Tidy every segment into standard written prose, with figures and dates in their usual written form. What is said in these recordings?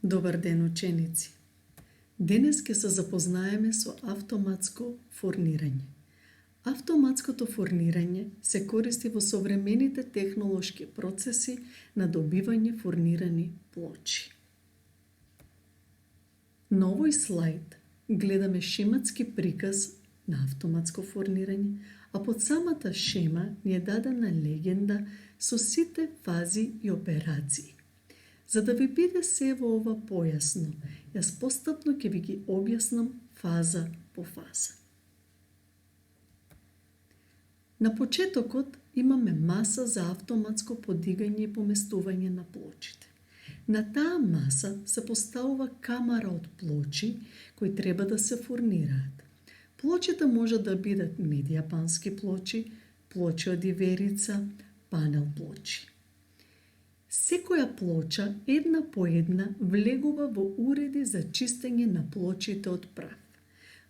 Добар ден, ученици! Денес ќе се запознаеме со автоматско фурнирање. Автоматското фурнирање се користи во современите технолошки процеси на добивање фурнирани плочи. На овој слайд гледаме шематски приказ на автоматско фурнирање, а под самата шема ни е дадена легенда со сите фази и операции. За да ви биде се во ова појасно, јас постапно ќе ви ги објаснам фаза по фаза. На почетокот имаме маса за автоматско подигање и поместување на плочите. На таа маса се поставува камара од плочи кои треба да се фурнираат. Плочите може да бидат медијапански плочи, плочи од иверица, панел плочи. Секоја плоча една по една влегува во уреди за чистење на плочите од прав.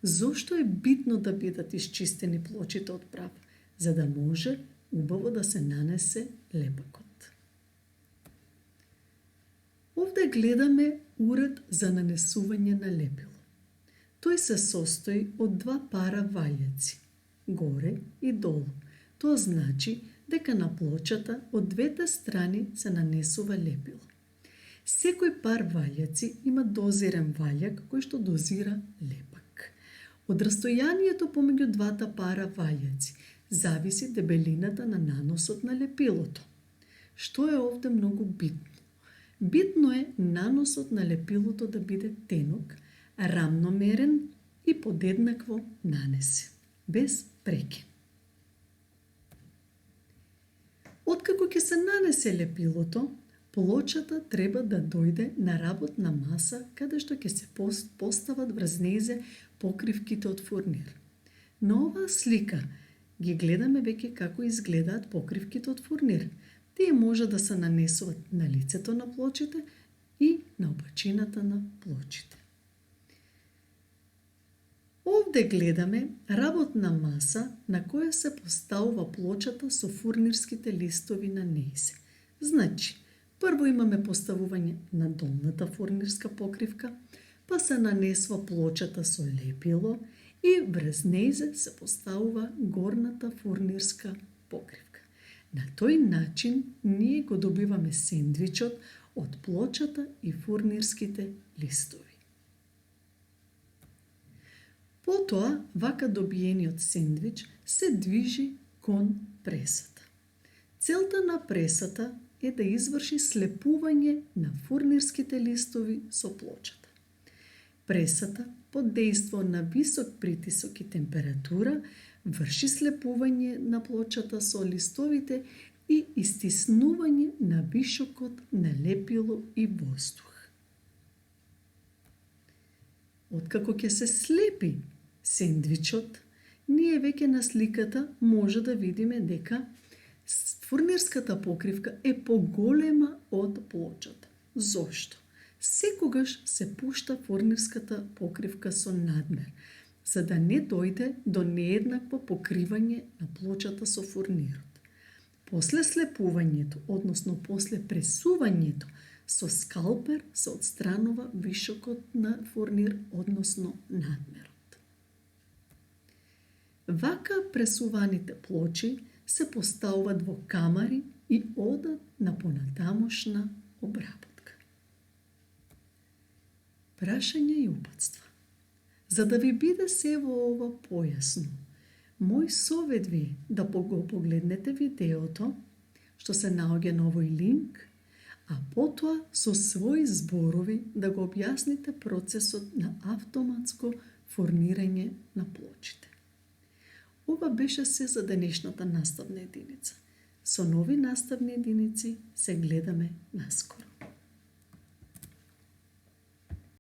Зошто е битно да бидат исчистени плочите од прав? За да може убаво да се нанесе лепакот. Овде гледаме уред за нанесување на лепило. Тој се состои од два пара ваљаци, горе и долу. Тоа значи дека на плочата од двете страни се нанесува лепило. Секој пар ваљаци има дозирен ваљак кој што дозира лепак. Од растојанието помеѓу двата пара ваљаци зависи дебелината на наносот на лепилото. Што е овде многу битно? Битно е наносот на лепилото да биде тенок, рамномерен и подеднакво нанесен, без прекин. Откако ќе се нанесе лепилото, плочата треба да дојде на работна маса каде што ќе се постават врз нејзе покривките од фурнир. На оваа слика ги гледаме веќе како изгледаат покривките од фурнир. Тие може да се нанесуваат на лицето на плочите и на опачината на плочите. Овде гледаме работна маса на која се поставува плочата со фурнирските листови на нејзе. Значи, прво имаме поставување на долната фурнирска покривка, па се нанесува плочата со лепило и врз нејзе се поставува горната фурнирска покривка. На тој начин ние го добиваме сендвичот од плочата и фурнирските листови. Потоа, вака добиениот сендвич се движи кон пресата. Целта на пресата е да изврши слепување на фурнирските листови со плочата. Пресата, под дејство на висок притисок и температура, врши слепување на плочата со листовите и истиснување на вишокот на лепило и воздух. Откако ќе се слепи сендвичот, ние веќе на сликата може да видиме дека фурнирската покривка е поголема од плочата. Зошто? Секогаш се пушта фурнирската покривка со надмер, за да не дојде до нееднакво покривање на плочата со фурнирот. После слепувањето, односно после пресувањето, со скалпер се отстранува вишокот на фурнир, односно надмерот. Вака пресуваните плочи се поставуваат во камари и одат на понатамошна обработка. Прашање и упатства. За да ви биде се во ова појасно, мој совет ви е да го погледнете видеото што се наоѓа на овој линк, а потоа со своји зборови да го објасните процесот на автоматско фурнирање на плочите. Ова беше се за денешната наставна единица. Со нови наставни единици се гледаме наскоро.